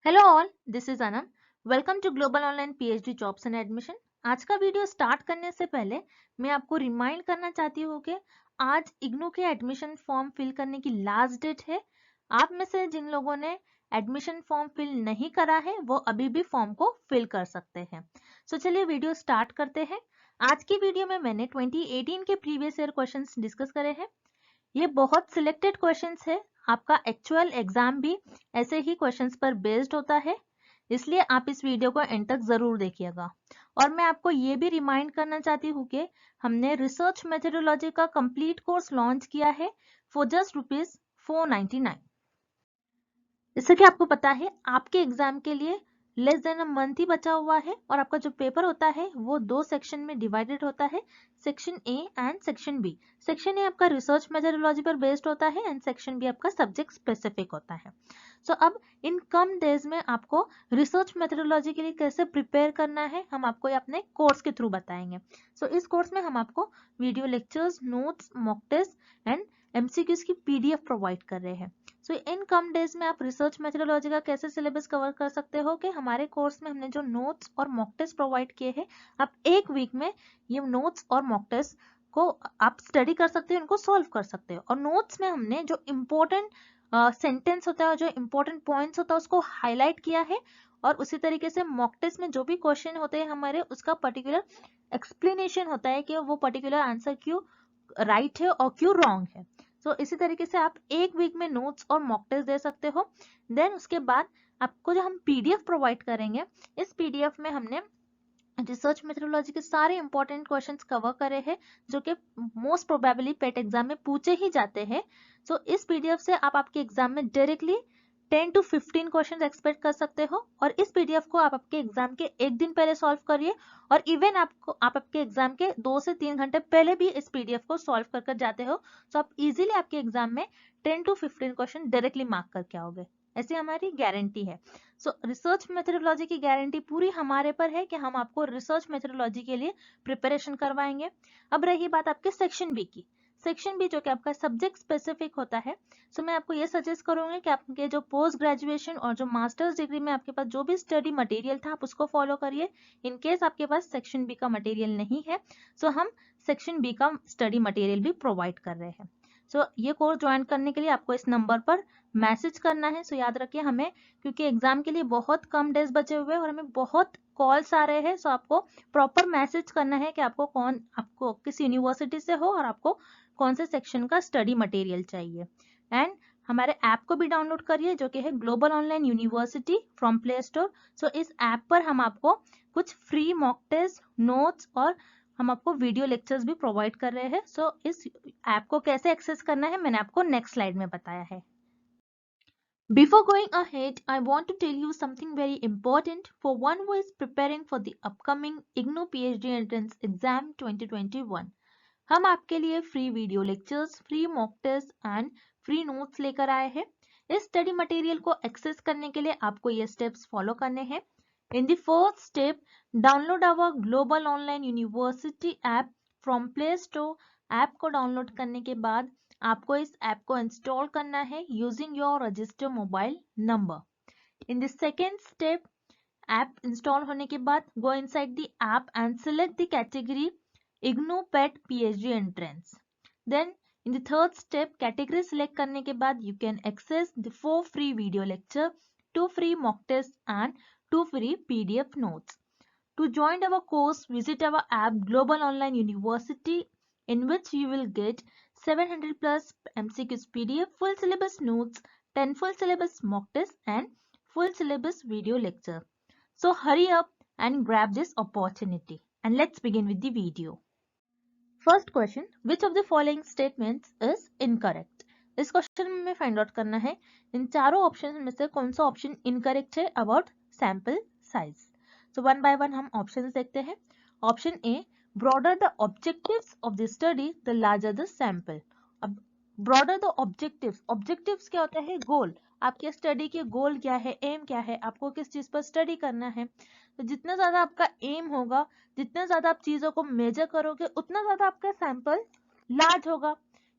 Hello all, this is Anam. Welcome to global online PhD jobs and admission. आज का video start करने से पहले मैं आपको रिमाइंड करना चाहती हूँ कि आज इग्नू के एडमिशन फॉर्म फिल करने की लास्ट डेट है। आप में से जिन लोगों ने एडमिशन फॉर्म फिल नहीं करा है वो अभी भी फॉर्म को फिल कर सकते हैं। सो चलिए वीडियो स्टार्ट करते हैं। आज की वीडियो में मैंने 2018 के प्रीवियस ईयर क्वेश्चंस डिस्कस करे हैं। ये बहुत सिलेक्टेड क्वेश्चंस है। आपका एक्चुअल एग्जाम भी ऐसे ही क्वेश्चंस पर बेस्ड होता है, इसलिए आप इस वीडियो को एंड तक जरूर देखिएगा। और मैं आपको ये भी रिमाइंड करना चाहती हूँ कि हमने रिसर्च मेथोडोलॉजी का कंप्लीट कोर्स लॉन्च किया है फॉर जस्ट ₹499। जैसे कि आपको पता है आपके एग्जाम के लिए लेस देन अ मंथ ही बचा हुआ है और आपका जो पेपर होता है वो दो सेक्शन में डिवाइडेड होता है, section A and section B. Section A आपका रिसर्च मेथोडोलॉजी पर बेस्ड होता है एंड सेक्शन बी आपका सब्जेक्ट स्पेसिफिक होता है। सो अब इन कम डेज में आपको रिसर्च मेथोडोलॉजी के लिए कैसे प्रिपेयर करना है हम आपको अपने कोर्स के थ्रू बताएंगे। सो इस कोर्स में हम आपको video lectures, notes, mock test and MCQs की पीडीएफ प्रोवाइड कर रहे हैं। सो इन कम डेज में आप रिसर्च मेथोडोलॉजी का कैसे सिलेबस कवर कर सकते हो कि हमारे कोर्स में हमने जो नोट्स और मॉक टेस्ट प्रोवाइड किए हैं, आप एक वीक में ये नोट्स और मॉक टेस्ट को आप स्टडी कर सकते हो, उनको सॉल्व कर सकते हो। और नोट्स में हमने जो इम्पोर्टेंट सेंटेंस होता है, जो इम्पोर्टेंट पॉइंट्स होता है उसको हाईलाइट किया है। और उसी तरीके से मॉक टेस्ट में जो भी क्वेश्चन होते हैं हमारे, उसका पर्टिकुलर एक्सप्लेनेशन होता है कि वो पर्टिकुलर आंसर क्यों राइट है और क्यों रॉन्ग है। तो इसी तरीके से आप एक वीक में नोट्स और मॉक टेस्ट दे सकते हो। देन उसके बाद आपको जो हम पीडीएफ प्रोवाइड करेंगे, इस पीडीएफ में हमने रिसर्च मेथोडोलॉजी के सारे इंपॉर्टेंट क्वेश्चंस कवर करे हैं जो कि मोस्ट प्रोबेबली पेट एग्जाम में पूछे ही जाते हैं। सो इस पीडीएफ से आप आपके एग्जाम में डायरेक्टली 10 to 15 क्वेश्चंस एक्सपेक्ट कर सकते हो। और इस पीडीएफ को आप आपके एग्जाम के एक दिन पहले सॉल्व करिए और इवन आप आपके एग्जाम के 2 से 3 घंटे पहले भी इस पीडीएफ को सॉल्व कर जाते हो, तो आप इजीली आपके एग्जाम में 10 to 15 क्वेश्चन डायरेक्टली मार्क करके आओगे। ऐसी हमारी गारंटी है। सो रिसर्च मेथोडोलॉजी की गारंटी पूरी हमारे पर है कि हम आपको रिसर्च मेथोडोलॉजी के लिए प्रिपरेशन करवाएंगे। अब रही बात आपके सेक्शन बी की। सेक्शन बी जो कि आपका सब्जेक्ट स्पेसिफिक होता है, सो मैं आपको ये सजेस्ट करूंगी कि आपके जो पोस्ट ग्रेजुएशन और जो मास्टर्स डिग्री में आपके पास जो भी स्टडी मटेरियल था आप उसको फॉलो करिए। इन केस आपके पास सेक्शन बी का मटेरियल नहीं है, सो हम सेक्शन बी का स्टडी मटेरियल भी प्रोवाइड कर रहे हैं। सो ये कोर्स ज्वाइन करने के लिए आपको इस नंबर पर मैसेज करना है। सो याद रखिए, हमें क्योंकि एग्जाम के लिए बहुत कम डेज बचे हुए हैं और हमें बहुत कॉल्स आ रहे हैं, सो आपको प्रॉपर मैसेज करना है कि आपको किस यूनिवर्सिटी से हो और आपको कौन से सेक्शन का स्टडी मटेरियल चाहिए। एंड हमारे ऐप को भी डाउनलोड करिए जो कि है global online university from play store. So इस ऐप पर हम आपको कुछ फ्री मॉक टेस्ट, नोट्स और हम आपको वीडियो लेक्चर्स भी प्रोवाइड कर रहे हैं। सो इस ऐप को कैसे एक्सेस करना है मैंने आपको नेक्स्ट स्लाइड में बताया है। Before going ahead, I want to tell you something very important for one who is preparing for the upcoming IGNOU PhD Entrance Exam 2021. हम आपके लिए free video lectures, free mock test and free notes लेकर आए हैं। इस study material को access करने के लिए आपको ये स्टेप्स फॉलो करने हैं। In the first step, download our global online university app from play Store. App को डाउनलोड करने के बाद आपको इस ऐप को इंस्टॉल करना है using your register mobile number. In the second step, app install होने के बाद go inside the app and select the category IGNOU PET PhD Entrance. Then in the third step, category select करने के बाद you can access the 4 free video lecture, 2 free mock tests and 2 free PDF notes. To join our course, visit our app Global Online University, in which you will get 700 plus MCQs PDF, full syllabus notes, 10 full syllabus mock tests and full syllabus video lecture. So hurry up and grab this opportunity. And let's begin with the video. First question, which of the following statements is incorrect. इस question में find out करना है इन चारों option में से कौन सा option incorrect है about sample size. So one by one हम ऑप्शंस देखते हैं। Option A, broader the objectives of the study the larger the sample. अब ब्रॉडर द ऑब्जेक्टिव्स, ऑब्जेक्टिव्स क्या होता है? गोल। आपके स्टडी के गोल क्या है, एम क्या है, आपको किस चीज पर स्टडी करना है। तो जितना ज्यादा आपका एम होगा, जितना ज्यादा आप चीजों को मेजर करोगे, उतना ज्यादा आपका सैंपल लार्ज होगा।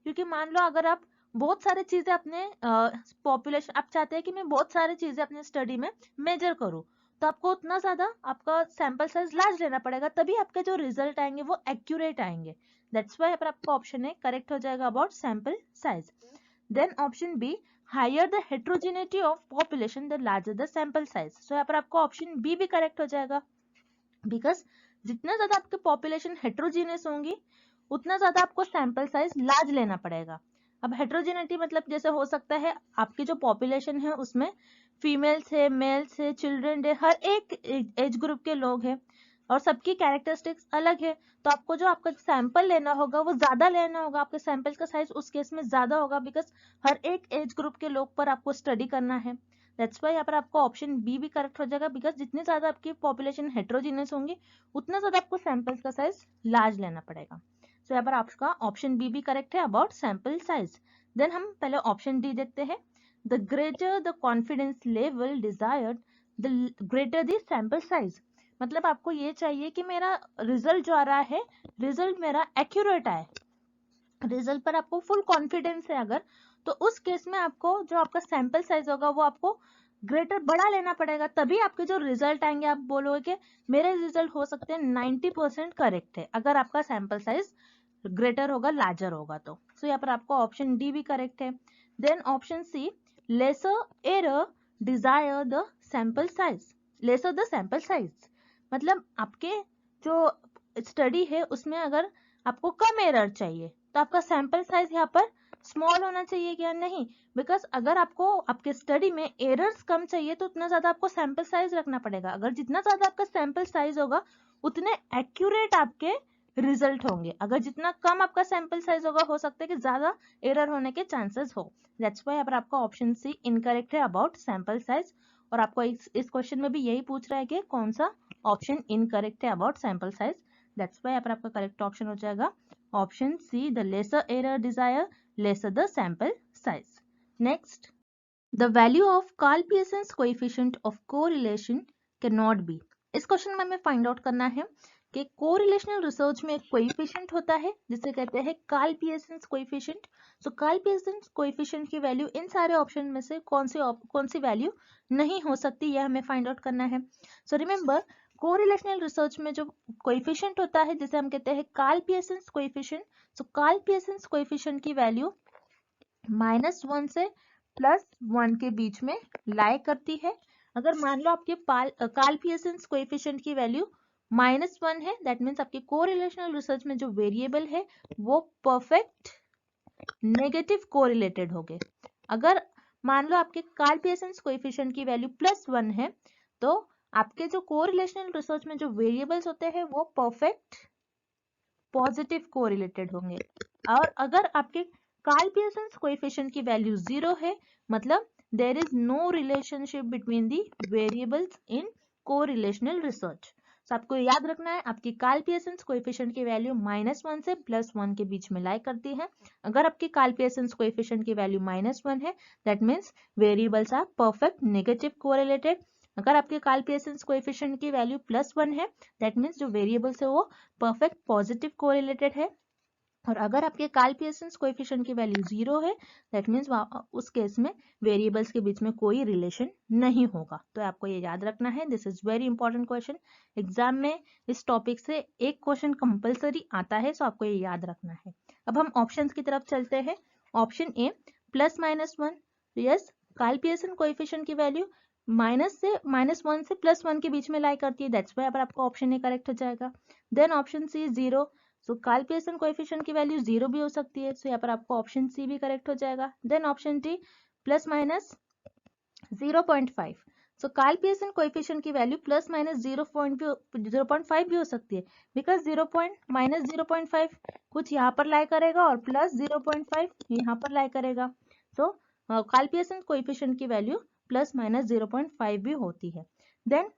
क्योंकि मान लो अगर आप बहुत सारी चीजें अपने पॉपुलेशन, आप चाहते हैं कि मैं बहुत सारी चीजें अपने स्टडी में मेजर करूं, तो आपको उतना ज्यादा आपका सैंपल साइज लार्ज लेना पड़ेगा, तभी आपके जो रिजल्ट आएंगे वो एक्यूरेट आएंगे। दैट्स वाई पर आपका ऑप्शन ए करेक्ट हो जाएगा about sample size. Then option B, higher the heterogeneity of population the larger the sample size. So यहाँ पर आपको ऑप्शन बी भी करेक्ट हो जाएगा, बिकॉज जितना ज्यादा आपके पॉपुलेशन हेट्रोजीनियस होंगी उतना ज्यादा आपको सैंपल साइज लार्ज लेना पड़ेगा। अब हेट्रोजेनिटी मतलब जैसे हो सकता है आपकी जो पॉपुलेशन है उसमें फीमेल्स है, मेल्स है, चिल्ड्रन है, हर एक एज ग्रुप के लोग हैं और सबकी कैरेक्टरिस्टिक्स अलग है, तो आपको जो आपका सैंपल लेना होगा वो ज्यादा लेना होगा, आपके सैंपल का साइज उस केस में ज्यादा होगा, बिकॉज हर एक एज ग्रुप के लोग पर आपको स्टडी करना है। दैट्स वाई यहाँ पर आपको ऑप्शन बी भी करेक्ट हो जाएगा, बिकॉज जितनी ज्यादा आपकी पॉपुलेशन हेट्रोजीनियस होंगी उतना ज्यादा आपको सैंपल्स का साइज लार्ज लेना पड़ेगा। सो यहाँ पर आपका ऑप्शन बी भी करेक्ट है अबाउट सैंपल साइज। देन हम पहले ऑप्शन डी देखते हैं। The greater the confidence level desired the greater the sample size. मतलब आपको ये चाहिए कि मेरा रिजल्ट जो आ रहा है, रिजल्ट मेरा एक्यूरेट आए, रिजल्ट पर आपको फुल कॉन्फिडेंस है अगर, तो उस केस में आपको जो आपका सैंपल साइज होगा वो आपको ग्रेटर बड़ा लेना पड़ेगा, तभी आपके जो रिजल्ट आएंगे आप बोलोगे कि मेरे रिजल्ट हो सकते हैं 90% करेक्ट है, अगर आपका सैंपल साइज ग्रेटर होगा, लार्जर होगा तो। सो यहाँ पर आपको ऑप्शन डी भी करेक्ट है। Then option C, lesser error desire the sample size, lesser the sample size मतलब आपके जो स्टडी है उसमें अगर आपको कम एरर चाहिए तो आपका सैंपल साइज यहाँ पर स्मॉल होना चाहिए क्या? नहीं, बिकॉज अगर आपको आपके स्टडी में एरर्स कम चाहिए तो उतना ज्यादा आपको सैंपल साइज रखना पड़ेगा, अगर जितना ज्यादा आपका सैंपल साइज होगा उतने एक्यूरेट आपके रिजल्ट होंगे, अगर जितना कम आपका सैंपल साइज होगा हो सकता है कि ज्यादा एरर होने के चांसेस हो। दैट्स व्हाई यहाँ पर आपका ऑप्शन सी इनकरेक्ट है अबाउट सैंपल साइज, और आपको इस क्वेश्चन में भी यही पूछ रहा है कि कौन सा ऑप्शन इनकरेक्ट है about sample size. That's why यहाँ पर आपका करेक्ट ऑप्शन हो जाएगा option C, the lesser error desire lesser the sample size. Next, the value of Karl Pearson's coefficient of correlation can not be. इस question में हमें find out करना है कि कोरिलेशनल रिसर्च में एक कोएफिशिएंट होता है जिसे कहते हैं कार्ल पियर्सन्स कोएफिशिएंट। सो कार्ल पियर्सन्स कोएफिशिएंट की वैल्यू इन सारे ऑप्शन में से कौन सी वैल्यू नहीं हो सकती, यह हमें फाइंड आउट करना है। सो रिमेंबर, कोरिलेशनल रिसर्च में जो कोएफिशिएंट होता है जिसे हम कहते हैं कार्ल पियर्सन्स कोएफिशिएंट, सो कार्ल पियर्सन्स कोएफिशिएंट की वैल्यू -1 से +1 के बीच में लाई करती है। अगर मान लो आपके कार्ल पियर्सन्स कोएफिशिएंट की वैल्यू -1 है, दैट मीन्स आपके कोरिलेशनल रिसर्च में जो वेरिएबल है वो परफेक्ट नेगेटिव कोरिलेटेड होंगे। अगर मान लो आपके कार्ल पियर्सन्स कोएफिशिएंट की वैल्यू +1 है तो आपके जो कोरिलेशनल रिसर्च में जो वेरिएबल्स होते हैं वो परफेक्ट पॉजिटिव कोरिलेटेड होंगे। और अगर आपके कार्ल पियर्सन्स कोएफिशिएंट की वैल्यू 0 है, मतलब there is no relationship between the variables in correlational research. तो आपको याद रखना है आपकी कार्ल पियर्सन्स कोएफिशिएंट की वैल्यू -1 से +1 के बीच में लाई करती है। अगर आपकी कार्ल पियर्सन्स कोएफिशिएंट की वैल्यू -1 है, that means variables are perfect negative correlated. अगर आपके कार्ल पियर्सन्स कोएफिशिएंट की वैल्यू +1 है, दैट मीन्स जो वेरिएबल्स है वो परफेक्ट पॉजिटिव कोरिलेटेड है। और अगर आपके कार्ल पियर्सन्स कोएफिशिएंट की वैल्यू 0 है, दैट मीन्स उस केस में वेरिएबल्स के बीच में कोई रिलेशन नहीं होगा। तो आपको ये याद रखना है, this is very important question. Exam में इस टॉपिक से एक क्वेश्चन कंपलसरी आता है, सो आपको ये याद रखना है। अब हम ऑप्शंस की तरफ चलते हैं। Option A +-1, yes, Karl Pearson coefficient की वैल्यू -1 से +1 के बीच में लाई करती है, दैट्स व्हाई आपका ऑप्शन ए करेक्ट हो जाएगा। Then option C 0, so Karl Pearson coefficient की वैल्यू 0 भी हो सकती है, सो यहाँ पर आपको ऑप्शन सी भी करेक्ट हो जाएगा। देन ऑप्शन डी +-0.5, सो कार्ल पियर्सन कोएफिशिएंट की वैल्यू +-0.5 भी हो सकती है, बिकॉज -0.5 कुछ यहाँ पर लाई करेगा और +0.5 यहाँ पर लाई करेगा, तो कार्ल पियर्सन कोएफिशिएंट की वैल्यू +-0.5 भी होती है। देन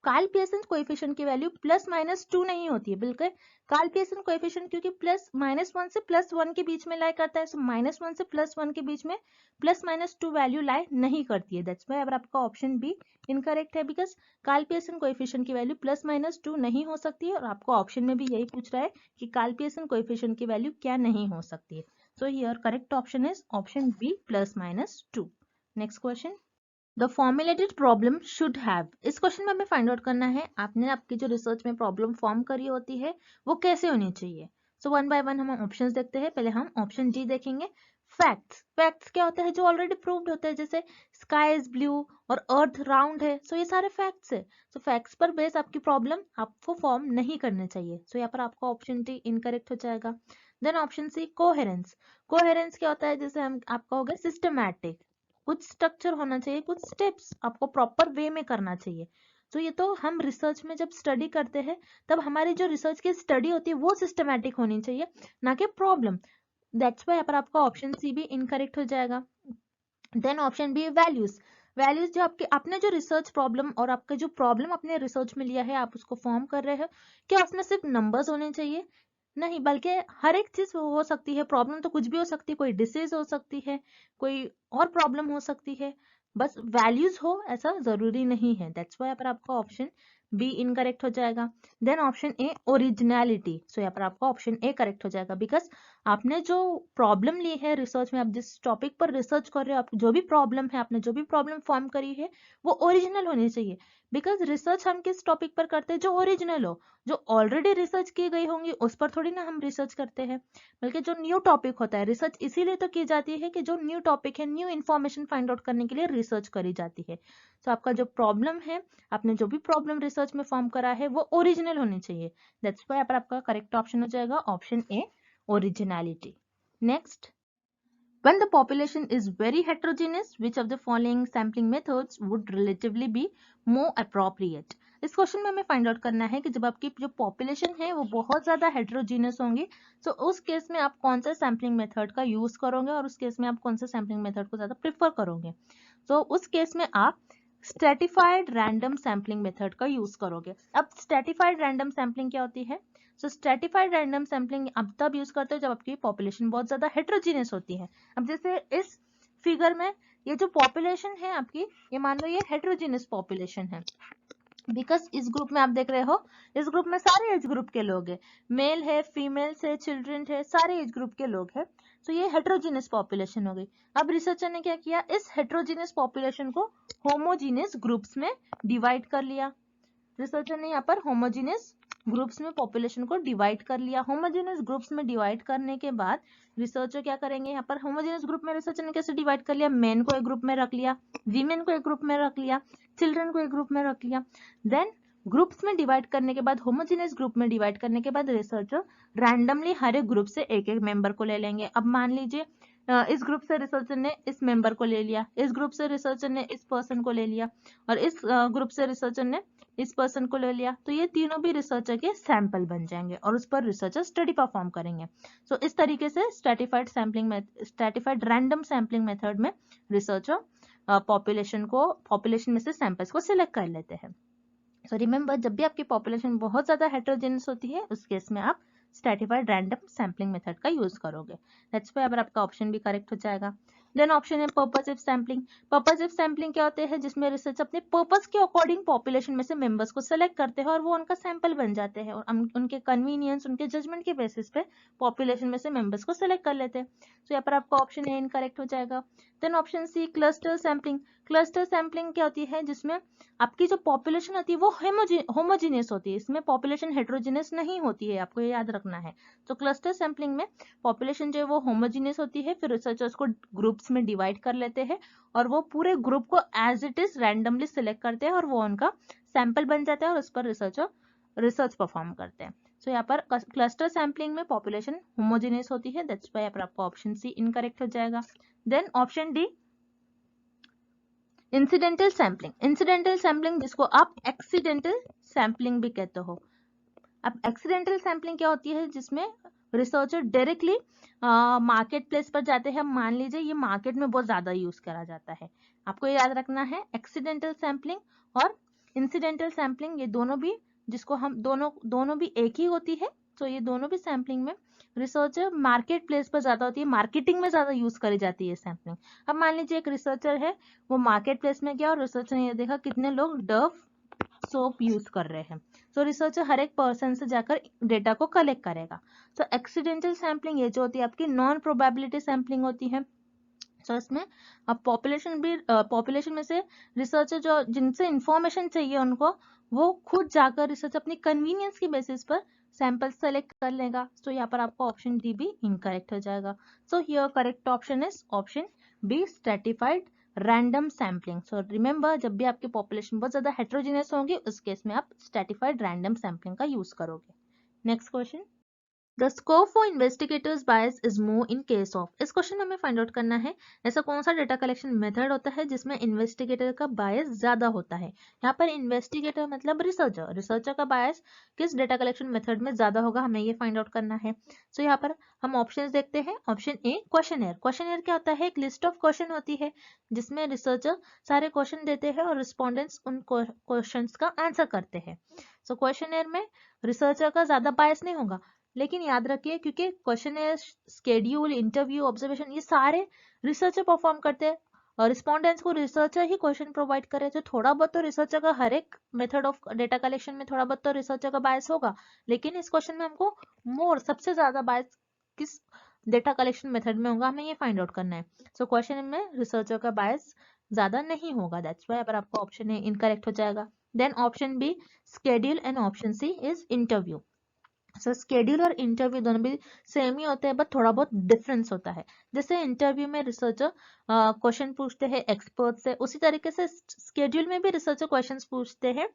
कार्ल पियर्सन कोएफिशिएंट की वैल्यू +-2 नहीं होती है, बिल्कुल कार्ल पियर्सन कोएफिशिएंट क्योंकि -1 से +1 के बीच में लाई करता है, सो -1 से +1 के बीच में +-2 वैल्यू लाई नहीं करती है, दैट्स व्हाई अब आपका ऑप्शन बी इनकरेक्ट है, बिकॉज कार्ल पियर्सन कोएफिशिएंट की वैल्यू +-2 नहीं हो सकती है, और आपको ऑप्शन में भी यही पूछ रहा है कि कार्ल पियर्सन कोएफिशिएंट की वैल्यू क्या नहीं हो सकती है। So here correct option is option B ±2. Next question. The formulated problem should have. इस क्वेश्चन में हमें फाइंड आउट करना है आपने आपकी जो रिसर्च में प्रॉब्लम फॉर्म करी होती है वो कैसे होनी चाहिए. सो वन बाय वन हम ऑप्शंस देखते हैं. पहले हम ऑप्शन डी देखेंगे. फैक्ट्स. फैक्ट्स क्या होता है? जो ऑलरेडी प्रूव्ड होता है, जैसे स्काई इज ब्लू और अर्थ राउंड है. सो ये सारे फैक्ट्स है. सो फैक्ट्स पर बेस आपकी प्रॉब्लम आपको फॉर्म नहीं करनी चाहिए. सो यहाँ पर आपका ऑप्शन डी इनकरेक्ट हो जाएगा. Then option C coherence. Coherence क्या होता है? जैसे हम आपका हो गया सिस्टमैटिक. कुछ स्ट्रक्चर होना चाहिए, कुछ स्टेप्स आपको प्रॉपर वे में करना चाहिए. तो ये तो हम रिसर्च में जब स्टडी करते हैं तब हमारी जो रिसर्च की स्टडी होती है वो सिस्टमैटिक होनी चाहिए, ना कि प्रॉब्लम. दैट्स वाई यहाँ पर आपका ऑप्शन सी भी इनकरेक्ट हो जाएगा. Then option B values. Values जो आपने जो रिसर्च प्रॉब्लम और आपका जो प्रॉब्लम अपने रिसर्च में लिया है आप उसको फॉर्म कर रहे हो, क्या उसमें सिर्फ नंबर्स होने चाहिए? नहीं, बल्कि हर एक चीज हो सकती है. प्रॉब्लम तो कुछ भी हो सकती है, कोई डिसीज हो सकती है, कोई और प्रॉब्लम हो सकती है. बस वैल्यूज हो ऐसा जरूरी नहीं है. दैट्स वाई यहाँ पर आपका ऑप्शन बी इनकरेक्ट हो जाएगा. Then option A originality. So यहाँ पर आपका ऑप्शन ए करेक्ट हो जाएगा. बिकॉज आपने जो प्रॉब्लम ली है रिसर्च में, आप जिस टॉपिक पर रिसर्च कर रहे हो, आप जो भी प्रॉब्लम है, आपने जो भी प्रॉब्लम फॉर्म करी है वो ओरिजिनल होनी चाहिए. बिकॉज रिसर्च हम किस टॉपिक पर करते हैं? जो ओरिजिनल हो, जो ऑलरेडी रिसर्च की गई होंगी उस पर थोड़ी ना हम रिसर्च करते हैं, बल्कि जो न्यू टॉपिक होता है. रिसर्च इसीलिए तो की जाती है कि जो न्यू टॉपिक है, न्यू इन्फॉर्मेशन फाइंड आउट करने के लिए रिसर्च करी जाती है. तो आपका जो प्रॉब्लम है, आपने जो भी प्रॉब्लम रिसर्च में फॉर्म करा है वो ओरिजिनल होनी चाहिए. दैट्स व्हाई यहाँ पर आपका करेक्ट ऑप्शन हो जाएगा option A originality. Next. When the population is very heterogeneous, which of the following sampling methods would relatively be more appropriate? इस क्वेश्चन में हमें फाइंड आउट करना है कि जब आपकी जो पॉपुलेशन है वो बहुत ज्यादा हेटेरोजीनियस होंगी, तो उस केस में आप कौन सा सैम्पलिंग मेथड का यूज करोगे और उस केस में आप कौन सा सैम्पलिंग मेथड को ज्यादा प्रेफर करोगे. तो उस केस में आप स्ट्रेटिफाइड रैंडम सैम्पलिंग मेथड का यूज करोगे. अब स्ट्रेटिफाइड रैंडम सैम्पलिंग क्या होती है? सो स्ट्रेटिफाइड रैंडम सैम्पलिंग आप तब यूज करते हो जब आपकी पॉपुलेशन बहुत ज्यादा हेटेरोजीनियस होती है. अब जैसे इस फिगर में ये जो पॉपुलेशन है आपकी, ये मान लो ये हेटेरोजीनियस पॉपुलेशन है. बिकॉज इस ग्रुप में आप देख रहे हो, इस ग्रुप में सारे एज ग्रुप के लोग हैं, मेल है, फीमेल्स है, चिल्ड्रन है, सारे एज ग्रुप के लोग हैं. तो ये हेटेरोजीनियस पॉपुलेशन हो गई. अब रिसर्चर ने क्या किया? इस हेटेरोजीनियस पॉपुलेशन को होमोजीनियस ग्रुप्स में डिवाइड कर लिया. रिसर्चर ने यहाँ पर होमोजीनियस ग्रुप्स में पॉपुलेशन को डिवाइड कर लिया. होमोजेनियस ग्रुप्स में डिवाइड करने के बाद रिसर्चर क्या करेंगे? यहाँ पर होमोजेनियस ग्रुप में रिसर्चर ने कैसे डिवाइड कर लिया? मेन को एक ग्रुप में रख लिया, वीमेन को एक ग्रुप में रख लिया, चिल्ड्रन को एक ग्रुप में रख लिया. देन ग्रुप्स में डिवाइड करने के बाद, होमोजेनियस ग्रुप में डिवाइड करने के बाद रिसर्चर रैंडमली हर एक ग्रुप से एक एक मेंबर को ले लेंगे. अब मान लीजिए इस ग्रुप से रिसर्चर ने इस मेंबर को ले लिया, इस ग्रुप से रिसर्चर ने इस पर्सन को ले लिया, और इस ग्रुप से रिसर्चर ने इस पर्सन को ले लिया. तो ये तीनों भी रिसर्चर के सैंपल बन जाएंगे और उस पर रिसर्चर स्टडी परफॉर्म करेंगे. सो इस तरीके से स्ट्रेटिफाइड रैंडम सैम्पलिंग मेथड में रिसर्चर पॉपुलेशन में से सैंपल्स को सिलेक्ट कर लेते हैं. सो रिमेंबर, जब भी आपकी पॉपुलेशन बहुत ज्यादा हेटेरोजेनियस होती है उस केस में आप स्ट्रेटिफाइड रैंडम सैम्पलिंग मेथड का यूज करोगे. दैट्स व्हाई आपका ऑप्शन भी करेक्ट हो जाएगा. देन ऑप्शन है पर्पसिव सैम्पलिंग. पर्पसिव सैम्पलिंग क्या होते हैं? जिसमें रिसर्च अपने पर्पस के अकॉर्डिंग पॉपुलेशन में से मेंबर्स को सेलेक्ट करते हैं और वो उनका सैंपल बन जाते हैं, और उनके कन्वीनियंस, उनके जजमेंट के बेसिस पे पॉपुलेशन में से मेंबर्स को सेलेक्ट कर लेते हैं. तो यहाँ पर आपका ऑप्शन ए इनकरेक्ट हो जाएगा. Then option C cluster sampling. Cluster sampling क्या होती है? जिसमें आपकी जो पॉपुलेशन होती है वो होमोजीनियस होती है, इसमें पॉपुलेशन हेटेरोजीनियस नहीं होती है, आपको ये याद रखना है. तो क्लस्टर सैम्पलिंग में पॉपुलेशन जो है वो होमोजीनियस होती है, फिर रिसर्चर्स को ग्रुप्स में डिवाइड कर लेते हैं और वो पूरे ग्रुप को as it is randomly select करते हैं और वो उनका सैंपल बन जाता है और उस पर रिसर्चर रिसर्च परफॉर्म करते हैं. सो यहाँ पर क्लस्टर सैम्पलिंग में पॉपुलेशन होमोजीनियस होती है. दैट्स व्हाई यहाँ पर आपका ऑप्शन सी इनकरेक्ट हो जाएगा. Then option D incidental sampling. Incidental sampling जिसको आप एक्सीडेंटल सैम्पलिंग भी कहते हो. अब एक्सीडेंटल सैम्पलिंग क्या होती है? जिसमें रिसर्चर डायरेक्टली मार्केट प्लेस पर जाते हैं. मान लीजिए ये मार्केट में बहुत ज्यादा यूज करा जाता है. आपको याद रखना है एक्सीडेंटल सैम्पलिंग और इंसिडेंटल सैम्पलिंग, ये दोनों भी, जिसको हम दोनों भी एक ही होती है. तो ये दोनों भी सैम्पलिंग में रिसर्चर मार्केट प्लेस पर ज्यादा होती है, मार्केटिंग में ज्यादा यूज करी जाती है सैम्पलिंग. अब मान लीजिए एक रिसर्चर है, वो मार्केट प्लेस में गया और रिसर्चर ने ये देखा कितने लोग डव सोप यूज कर रहे हैं। सो रिसर्चर हर एक पर्सन से जाकर डेटा को कलेक्ट करेगा। सो एक्सीडेंटल सैम्पलिंग ये जो होती है आपकी नॉन प्रोबेबिलिटी सैम्पलिंग होती है। सो इसमें अब पॉपुलेशन में से रिसर्चर जो जिनसे इंफॉर्मेशन चाहिए उनको वो खुद जाकर रिसर्च अपनी कन्वीनियंस की बेसिस पर सैंपल सेलेक्ट कर लेगा। सो यहाँ पर आपका ऑप्शन डी भी इनकरेक्ट हो जाएगा। So here correct option is option B stratified random sampling. So remember जब भी आपकी पॉपुलेशन बहुत ज्यादा हेट्रोजीनियस होगी उस केस में आप स्ट्रेटिफाइड रैंडम सैम्पलिंग का यूज करोगे। Next question, the scope for investigators bias is more in case of. इस क्वेश्चन में हमें फाइंड आउट करना है ऐसा कौन सा डेटा कलेक्शन मेथड होता है जिसमें इन्वेस्टिगेटर का बायस ज्यादा होता है। यहाँ पर इन्वेस्टिगेटर मतलब रिसर्चर, रिसर्चर का बायस किस डेटा कलेक्शन मेथड में ज्यादा होगा हमें ये फाइंड आउट करना है। सो यहाँ पर हम ऑप्शंस देखते हैं। ऑप्शन ए क्वेश्चनर। क्वेश्चनर क्या होता है, एक लिस्ट ऑफ क्वेश्चन होती है जिसमें रिसर्चर सारे क्वेश्चन देते हैं और रिस्पोंडेंट्स उन क्वेश्चंस का आंसर करते हैं। सो क्वेश्चनर में रिसर्चर का ज्यादा बायस नहीं होगा, लेकिन याद रखिए क्योंकि क्वेश्चन स्केड्यूल, इंटरव्यू, ऑब्जर्वेशन ये सारे रिसर्चर परफॉर्म करते हैं और रिस्पोंडेंट्स को रिसर्चर ही क्वेश्चन प्रोवाइड करे। तो थोड़ा बहुत तो रिसर्चर का हर एक मेथड ऑफ डेटा कलेक्शन में थोड़ा बहुत तो रिसर्चर का बायस होगा, लेकिन इस क्वेश्चन में हमको मोर सबसे ज्यादा बायस किस डेटा कलेक्शन मेथड में होगा हमें ये फाइंड आउट करना है। सो क्वेश्चन में रिसर्चर का बायस ज्यादा नहीं होगा, दैट्स व्हाई पर आपका ऑप्शन ए इनकरेक्ट हो जाएगा। Then option B schedule and option C is interview. So schedule और इंटरव्यू दोनों भी सेम ही होते हैं बट थोड़ा बहुत डिफरेंस होता है। जैसे इंटरव्यू में रिसर्चर क्वेश्चन पूछते हैं एक्सपर्ट से, उसी तरीके से स्केड्यूल में भी रिसर्चर क्वेश्चंस पूछते हैं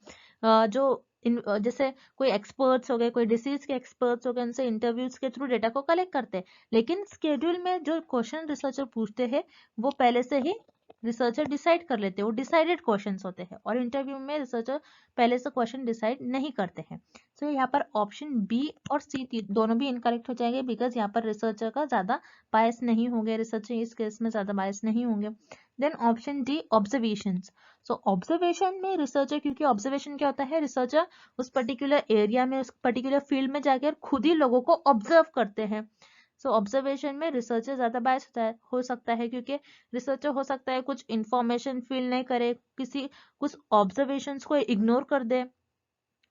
जैसे कोई एक्सपर्ट्स हो गए, कोई डिसीज के एक्सपर्ट्स हो गए, उनसे इंटरव्यूज के थ्रू डेटा को कलेक्ट करते हैं। लेकिन स्केड्यूल में जो क्वेश्चन रिसर्चर पूछते हैं वो पहले से ही रिसर्चर डिसाइड कर लेते हैं, वो डिसाइडेड क्वेश्चंस होते हैं, और इंटरव्यू में रिसर्चर पहले से क्वेश्चन डिसाइड नहीं करते हैं। तो यहाँ पर ऑप्शन बी और सी दोनों भी इनकरेक्ट हो जाएंगे बिकॉज यहाँ पर रिसर्चर का ज्यादा बायस नहीं होंगे, रिसर्चर इस केस में ज्यादा बायस नहीं होंगे। Then option D observation. So observation में रिसर्चर, क्योंकि ऑब्जर्वेशन क्या होता है, रिसर्चर उस पर्टिकुलर एरिया में, उस पर्टिकुलर फील्ड में जाकर खुद ही लोगों को ऑब्जर्व करते हैं। सो ऑब्जर्वेशन में रिसर्चर ज्यादा बायस हो सकता है क्योंकि रिसर्चर हो सकता है कुछ इंफॉर्मेशन फील नहीं करे, कुछ ऑब्जर्वेशंस को इग्नोर कर दे,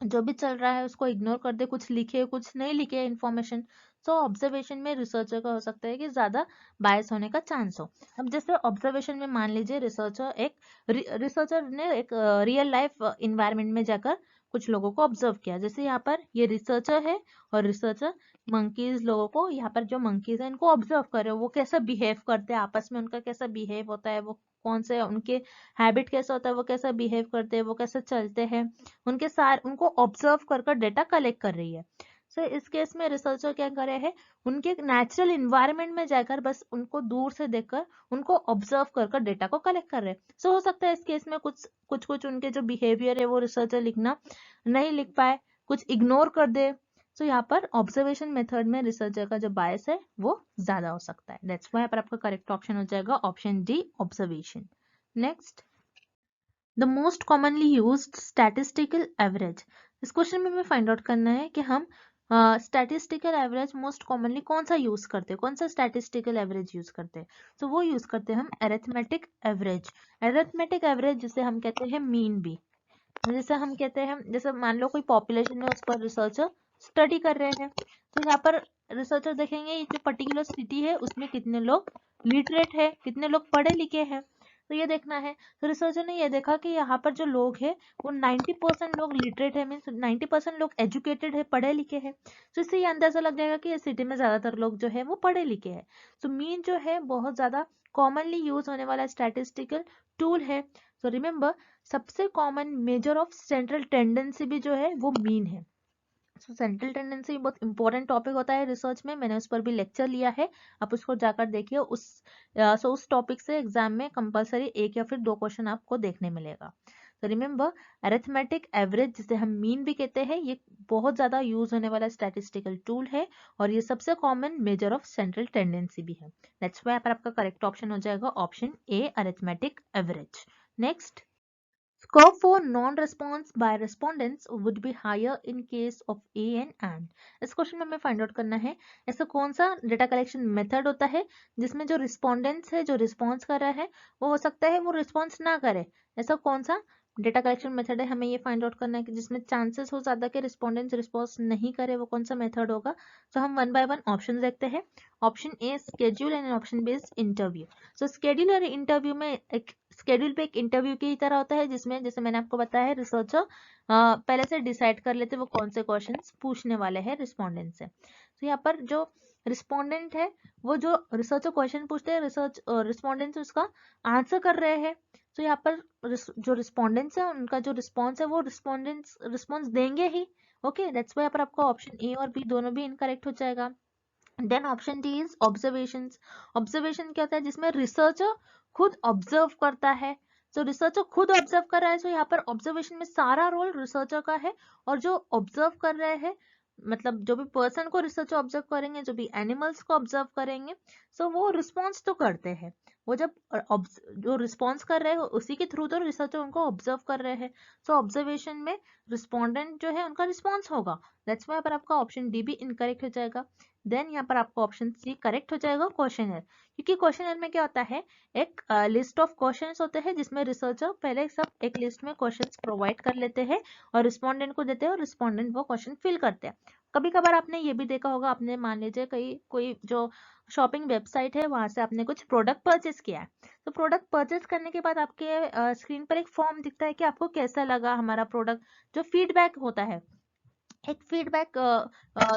जो भी चल रहा है उसको इग्नोर कर दे, कुछ लिखे कुछ नहीं लिखे इंफॉर्मेशन। सो ऑब्जर्वेशन में रिसर्चर का हो सकता है कि ज्यादा बायस होने का चांस हो। अब जैसे ऑब्जर्वेशन में मान लीजिए रिसर्चर ने एक रियल लाइफ इन्वायरमेंट में जाकर कुछ लोगों को ऑब्जर्व किया। जैसे यहाँ पर ये रिसर्चर है और रिसर्चर मंकीज लोगों को, यहाँ पर जो मंकीज है इनको ऑब्जर्व कर रहे हो, वो कैसा बिहेव करते हैं आपस में, उनका कैसा बिहेव होता है, वो कौन से उनके हैबिट कैसा होता है, वो कैसा बिहेव करते हैं, वो कैसे चलते हैं, उनको ऑब्जर्व कर डेटा कलेक्ट कर रही है। सो इस केस में रिसर्चर क्या कर रहे हैं, उनके नेचुरल इन्वायरमेंट में जाकर बस उनको दूर से देखकर उनको ऑब्जर्व कर डेटा को कलेक्ट कर रहे हैं। सो हो सकता है इस केस में कुछ उनके जो बिहेवियर है वो रिसर्चर लिखना नहीं लिख पाए, कुछ इग्नोर कर दे। सो यहाँ पर ऑब्जर्वेशन मेथड में रिसर्चर का जो बायस है वो ज्यादा हो सकता है, दैट्स व्हाई पर आपका करेक्ट ऑप्शन हो जाएगा option D observation. Next, the most commonly used statistical average. इस क्वेश्चन में हमें फाइंड आउट करना है कि हम स्टैटिस्टिकल एवरेज मोस्ट कॉमनली कौन सा यूज करते हैं, कौन सा स्टैटिस्टिकल एवरेज यूज करते हैं। तो वो यूज करते हैं हम अरिथमेटिक एवरेज। अरिथमेटिक एवरेज जिसे हम कहते हैं मीन बी, जैसे हम कहते हैं, जैसे मान लो कोई पॉपुलेशन है उस पर रिसर्चर स्टडी कर रहे हैं, तो यहाँ पर रिसर्चर देखेंगे ये जो पर्टिकुलर सिटी है उसमें कितने लोग लिटरेट है, कितने लोग पढ़े लिखे हैं, तो ये देखना है। तो रिसर्चर ने ये देखा कि यहाँ पर जो लोग हैं वो 90% लोग लिटरेट है, मीन्स 90% लोग एजुकेटेड है, पढ़े लिखे हैं। तो इससे ये अंदाजा लग जाएगा कि ये सिटी में ज्यादातर लोग जो है वो पढ़े लिखे हैं। तो मीन जो है बहुत ज्यादा कॉमनली यूज होने वाला स्टैटिस्टिकल टूल है। तो रिमेंबर सबसे common measure of central tendency भी जो है वो मीन है। सो सेंट्रल टेंडेंसी बहुत इंपॉर्टेंट टॉपिक होता है रिसर्च में, मैंने उस पर भी लेक्चर लिया है, आप उसको जाकर देखिए। उस टॉपिक से एग्जाम में कंपलसरी एक या फिर 2 क्वेश्चन आपको देखने मिलेगा। तो रिमेंबर अरिथमेटिक एवरेज जिसे हम मीन भी कहते हैं, ये बहुत ज्यादा यूज होने वाला स्टैटिस्टिकल टूल है और ये सबसे common measure of central tendency भी है, दैट्स व्हाई पर आपका करेक्ट ऑप्शन हो जाएगा option A arithmetic average. Next, score for non-response by respondents would be higher in case of A and. इस क्वेश्चन में हमें फाइंड आउट करना है ऐसा कौन सा डेटा कलेक्शन मेथड होता है जिसमें जो रिस्पोंडेंट्स है, जो रिस्पॉन्स कर रहा है, वो हो सकता है वो रिस्पॉन्स ना करे। ऐसा कौन सा डेटा कलेक्शन मेथड है, हमें ये फाइंड आउट करना है कि जिसमें चांसेस हो ज्यादा कि रिस्पोंडेंट्स रिस्पॉन्स नहीं करे वो कौन सा मेथड होगा। तो हम वन बाय वन ऑप्शन देखते हैं। Option A schedule and option B is interview. So schedule और इंटरव्यू में एक स्केड्यूल पे एक इंटरव्यू की तरह होता है, जिसमें जैसे मैंने आपको बताया है रिसर्चर पहले से डिसाइड कर लेते वो कौन से क्वेश्चन पूछने वाले हैं रिस्पोंडेंट से। तो यहाँ पर जो रिस्पोंडेंट है वो जो रिसर्चर क्वेश्चन पूछते हैं, रिस्पोंडेंट उसका आंसर कर रहे हैं। तो यहाँ पर जो रिस्पोंडेंट्स है उनका जो रिस्पॉन्स है वो रिस्पोंडेंट्स रिस्पॉन्स देंगे ही। ओके, दैट्स वाई पर आपका ऑप्शन ए और बी दोनों भी इनकरेक्ट हो जाएगा। Then option D is observations. Observation क्या होता है, जिसमें रिसर्चर खुद ऑब्जर्व करता है। तो रिसर्चर खुद ऑब्जर्व कर रहा है, तो यहाँ पर ऑब्जर्वेशन में सारा रोल रिसर्चर का है। और जो ऑब्जर्व कर रहे हैं मतलब जो भी पर्सन को रिसर्चर ऑब्जर्व करेंगे, जो भी एनिमल्स को ऑब्जर्व करेंगे, सो वो रिस्पॉन्स तो करते हैं। वो जब जो रिस्पॉन्स कर रहे हैं उसी के थ्रू तो रिसर्चर उनको ऑब्जर्व कर रहे हैं। सो ऑब्जर्वेशन में रिस्पोंडेंट जो है उनका रिस्पॉन्स होगा। दैट्स वाई पर आपका ऑप्शन डी भी इनकरेक्ट हो जाएगा। देन यहाँ पर आपको ऑप्शन सी करेक्ट हो जाएगा, क्वेश्चनर। क्योंकि क्वेश्चनर में क्या होता है, एक लिस्ट ऑफ क्वेश्चंस होते हैं जिसमें रिसर्चर पहले सब एक लिस्ट में क्वेश्चंस प्रोवाइड कर लेते हैं और रिस्पोंडेंट को देते हैं और रिस्पोंडेंट वो क्वेश्चन फिल करते हैं। कभी कभार आपने ये भी देखा होगा, आपने मान लीजिए कोई जो शॉपिंग वेबसाइट है वहां से आपने कुछ प्रोडक्ट परचेस किया है। तो प्रोडक्ट परचेस करने के बाद आपके स्क्रीन पर एक फॉर्म दिखता है कि आपको कैसा लगा हमारा प्रोडक्ट। जो फीडबैक होता है, एक फीडबैक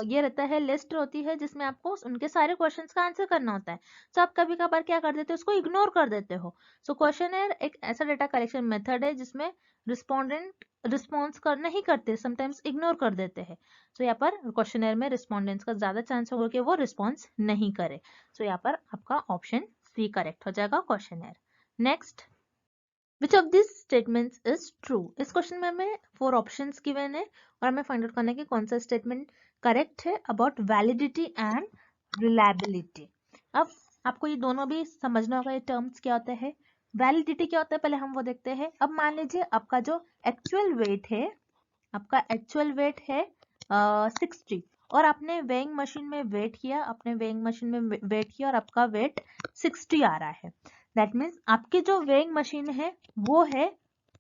ये रहता है, लिस्ट होती है जिसमें आपको उनके सारे क्वेश्चंस का आंसर करना होता है। तो आप कभी कभार क्या कर देते हो, उसको इग्नोर कर देते हो। सो क्वेश्चनर एक ऐसा डेटा कलेक्शन मेथड है जिसमें रिस्पोंडेंट रिस्पॉन्स कर नहीं करते, समटाइम्स इग्नोर कर देते हैं। सो यहाँ पर क्वेश्चनर में रिस्पोंडेंट्स का ज्यादा चांस होगा कि वो रिस्पॉन्स नहीं करे। सो यहाँ पर आपका ऑप्शन सी करेक्ट हो जाएगा, questionnaire. Next, which of this statements is true. इस क्वेश्चन में हमें 4 ऑप्शंस गिवन है और हमें फाइंड आउट करना है कि कौन सा स्टेटमेंट करेक्ट है अबाउट वैलिडिटी एंड रिलायबिलिटी। अब आपको ये दोनों भी समझना होगा, ये टर्म्स क्या होते हैं, वैलिडिटी क्या होता है पहले हम वो देखते हैं। अब मान लीजिए आपका जो एक्चुअल वेट है, आपका एक्चुअल वेट है 60 और आपने वेइंग मशीन में वेट किया, आपने वेइंग मशीन में वेट किया और आपका वेट 60 आ रहा है। दैट मीन्स आपकी जो वेइंग मशीन है वो है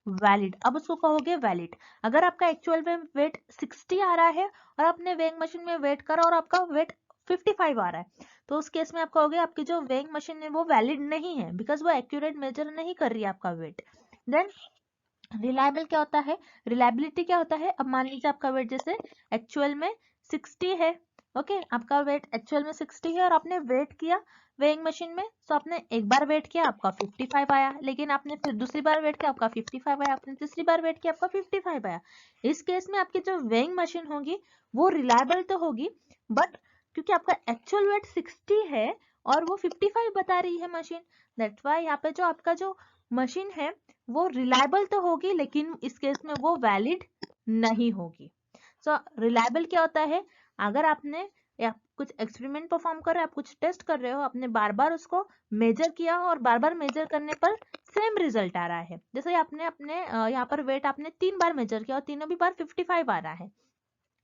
वैलिड। अब उसको कहोगे वैलिड। अगर आपका एक्चुअल में वेट 60 आ रहा है और आपने वेइंग मशीन में वेट करा और आपका वेट 55 आ रहा है, तो उस केस में आप कहोगे आपकी जो वेइंग मशीन है वो वैलिड नहीं है, बिकॉज वो एक्यूरेट मेजर नहीं कर रही है आपका वेट। देन रिलायबल क्या होता है, रिलायबिलिटी क्या होता है, अब मान लीजिए आपका वेट जैसे एक्चुअल में 60 है। ओके, आपका वेट एक्चुअल में 60 है और आपने वेट किया वेइंग मशीन में, तो आपने एक बार वेट किया आपका 55 आया, लेकिन आपने फिर दूसरी बार वेट किया आपका 55 आया, आपने तीसरी बार वेट किया आपका 55 आया। इस केस में आपकी जो वेइंग मशीन होगी वो रिलायबल तो होगी, बट क्योंकि आपका एक्चुअल वेट 60 है और वो 55 बता रही है मशीन, दैट्स व्हाई यहाँ पे जो आपका जो मशीन है वो रिलायबल तो होगी लेकिन इस केस में वो वैलिड नहीं होगी। सो रिलायबल क्या होता है, अगर आपने या कुछ एक्सपेरिमेंट परफॉर्म कर रहे हो, आप कुछ टेस्ट कर रहे हो, आपने बार बार उसको मेजर किया और बार बार मेजर करने पर सेम रिजल्ट आ रहा है। जैसे आपने अपने यहाँ पर वेट आपने 3 बार मेजर किया और तीनों भी बार 55 आ रहा है,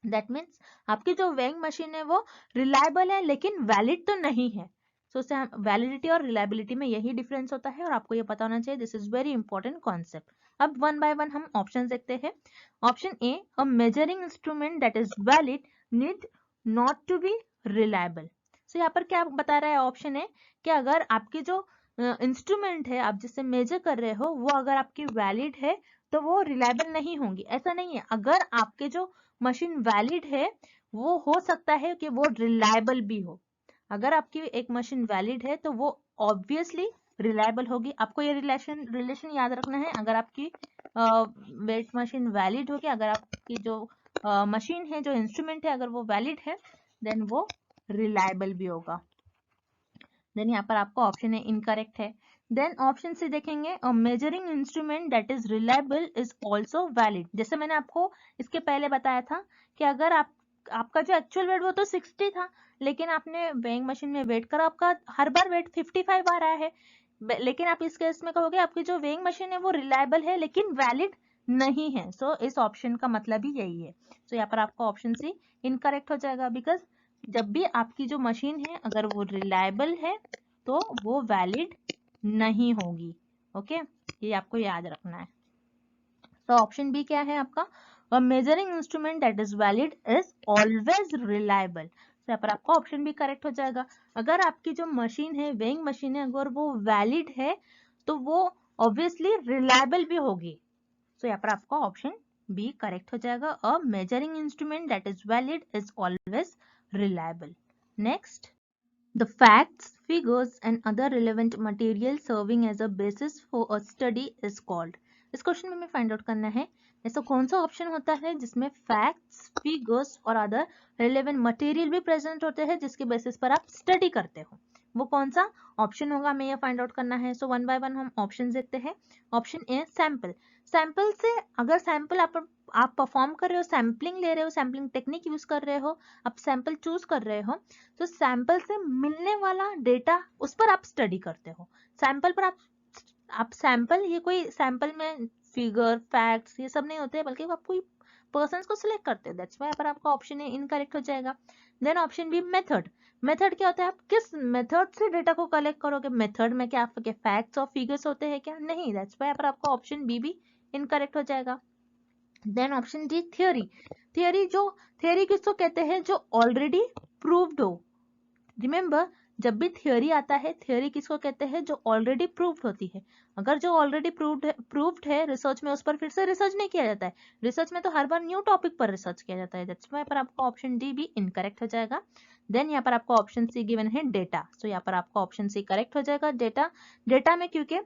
दैट मीन्स आपकी जो वेइंग मशीन है वो रिलायबल है लेकिन वैलिड तो नहीं है। सो वैलिडिटी और रिलायबिलिटी में यही डिफरेंस होता है और आपको ये पता होना चाहिए, this is very important concept. अब वन बाय वन हम ऑप्शन देखते हैं। Option A, a measuring instrument that is valid need not to be reliable. So यहाँ पर क्या बता रहा है ऑप्शन ए, कि अगर आपकी जो इंस्ट्रूमेंट है आप जिससे मेजर कर रहे हो वो अगर आपकी वैलिड है तो वो रिलायबल नहीं होंगी। ऐसा नहीं है, अगर आपके जो मशीन वैलिड है वो हो सकता है कि वो रिलायबल भी हो। अगर आपकी एक मशीन वैलिड है तो वो ऑब्वियसली रिलायबल होगी। आपको ये रिलेशन याद रखना है, अगर आपकी वेट मशीन वैलिड होगी, अगर आपकी जो मशीन है जो इंस्ट्रूमेंट है अगर वो वैलिड है देन वो रिलायबल भी होगा। देन यहाँ पर आपका ऑप्शन ए इनकरेक्ट है। देन ऑप्शन से देखेंगे, अ measuring instrument that is reliable is also valid. जैसे मैंने आपको इसके पहले बताया था कि अगर आपका जो एक्चुअल वेट वो तो 60 था लेकिन आपने वेइंग मशीन में वेट करा, आपका हर बार वेट 55 आ रहा है, लेकिन आप इस केस में कहोगे आपकी जो वेइंग मशीन है वो रिलायबल है लेकिन वैलिड नहीं है। सो इस ऑप्शन का मतलब ही यही है। सो यहाँ पर आपका ऑप्शन सी इनकरेक्ट हो जाएगा, बिकॉज जब भी आपकी जो मशीन है अगर वो रिलायबल है तो वो वैलिड नहीं होगी। ओके, ये आपको याद रखना है। तो ऑप्शन बी क्या है आपका, अ measuring instrument that is valid is always reliable. तो यहाँ पर आपका ऑप्शन बी करेक्ट हो जाएगा। अगर आपकी जो मशीन है, वेइंग मशीन है, अगर वो वैलिड है तो वो ऑब्वियसली रिलायबल भी होगी। तो यहाँ पर आपका ऑप्शन बी करेक्ट हो जाएगा। अ measuring instrument that is valid is always reliable. Next, the facts, figures and other relevant material serving as a basis for a study is called। इस क्वेश्चन में हमें फाइंड आउट करना है ऐसा कौन सा ऑप्शन होता है जिसमें फैक्ट्स, फिगर्स और अदर रिलेवेंट मटेरियल भी प्रेजेंट होते हैं जिसके बेसिस पर आप स्टडी करते हो। वो कौन सा ऑप्शन होगा, हमें ये फाइंड आउट करना है। सो वन बाय वन हम ऑप्शन देखते हैं। Option a sample. सैंपल से अगर सैंपल आप परफॉर्म कर रहे हो, सैम्पलिंग ले रहे हो, सैम्पलिंग टेक्निक यूज कर रहे हो, आप सैंपल चूज कर रहे हो, तो सैंपल से मिलने वाला डेटा उस पर आप स्टडी करते हो। सैंपल पर आप सैंपल, ये कोई सैंपल में फिगर, फैक्ट्स ये सब नहीं होते, बल्कि आप कोई पर्सन को सिलेक्ट करते हो। दैट्स व्हाई पर आपका ऑप्शन ए इनकरेक्ट हो जाएगा। Then option B method. Method क्या होता है, आप किस मेथड से डेटा को कलेक्ट करोगे। मेथड में क्या आपके फैक्ट्स और फिगर्स होते हैं क्या, नहीं। दैट्स व्हाई पर आपका ऑप्शन बी भी इनकरेक्ट हो जाएगा। Then option D theory. Theory किसको कहते हैं, जो ऑलरेडी प्रूव्ड हो। रिमेंबर, जब भी थ्योरी आता है, थ्योरी किसको कहते हैं, जो ऑलरेडी प्रूव्ड होती है। अगर जो ऑलरेडी प्रूव्ड है रिसर्च में, उस पर फिर से रिसर्च नहीं किया जाता है। रिसर्च में तो हर बार न्यू टॉपिक पर रिसर्च किया जाता है। दैट्स व्हाई पर आपका ऑप्शन डी भी इनकरेक्ट हो जाएगा। देन यहाँ पर आपका ऑप्शन सी गिवन है डेटा। सो यहाँ पर आपका ऑप्शन सी करेक्ट हो जाएगा। डेटा में क्योंकि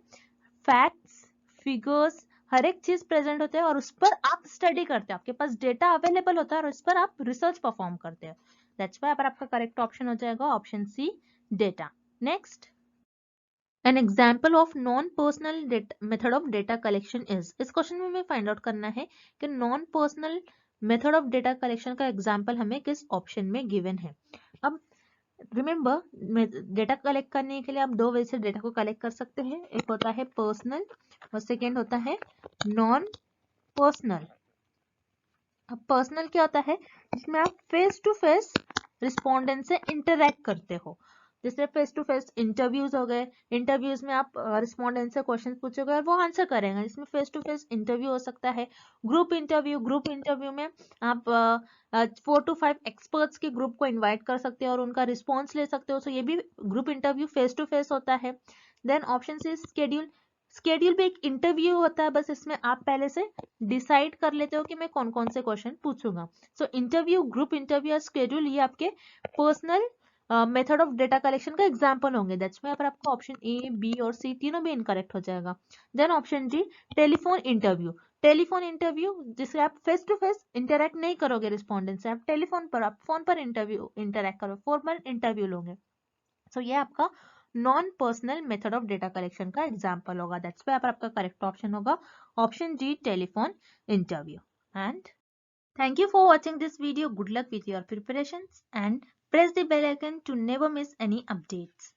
फैक्ट्स, फिगर्स, हर एक चीज प्रेजेंट होते हैं और उस पर आप स्टडी करते हो, आपके पास डेटा अवेलेबल होता है और उस पर आप रिसर्च परफॉर्म करते हो। दैट्स व्हाई पर आपका करेक्ट ऑप्शन हो जाएगा option C data. Next, an example of non personal method of data collection is. इस क्वेश्चन में हमें फाइंड आउट करना है कि non personal method of data collection का एग्जाम्पल हमें किस ऑप्शन में गिवन है। अब रिमेंबर, डेटा कलेक्ट करने के लिए आप दो वे से डेटा को कलेक्ट कर सकते हैं। एक होता है पर्सनल और सेकेंड होता है नॉन पर्सनल। अब पर्सनल क्या होता है, जिसमें आप फेस टू फेस रिस्पोंडेंट से इंटरेक्ट करते हो। जैसे फेस टू फेस इंटरव्यूज हो गए, इंटरव्यूज में आप रिस्पोंडेंट से क्वेश्चन पूछोगे और वो आंसर करेंगे, जिसमें फेस टू फेस इंटरव्यू हो सकता है। ग्रुप इंटरव्यू में आप 4 to 5 एक्सपर्ट्स के ग्रुप को इन्वाइट कर सकते हो और उनका रिस्पॉन्स ले सकते हो। सो ये भी group interview face to face होता है। Then option C schedule. Schedule भी एक इंटरव्यू होता है, बस इसमें आप पहले से डिसाइड कर लेते हो कि मैं कौन कौन से क्वेश्चन पूछूंगा। सो इंटरव्यू, ग्रुप इंटरव्यू या स्केड्यूल, ये आपके personal method of data collection का एग्जांपल होंगे। दैट्स व्हाई पर आपका ऑप्शन ए, बी और सी तीनों भी इनकरेक्ट हो जाएगा। Then option D telephone interview. Telephone interview जिससे आप फेस टू फेस इंटरेक्ट नहीं करोगे रिस्पोंडेंट से, आप टेलीफोन पर, आप फोन पर इंटरेक्ट करो, फोन पर इंटरव्यू लोगे। सो ये आपका non personal method of data collection का एग्जांपल होगा। दैट्स व्हाई पर आपका करेक्ट ऑप्शन होगा option D telephone interview. And thank you for watching this video. Good luck with your preparations and press the bell icon to never miss any updates.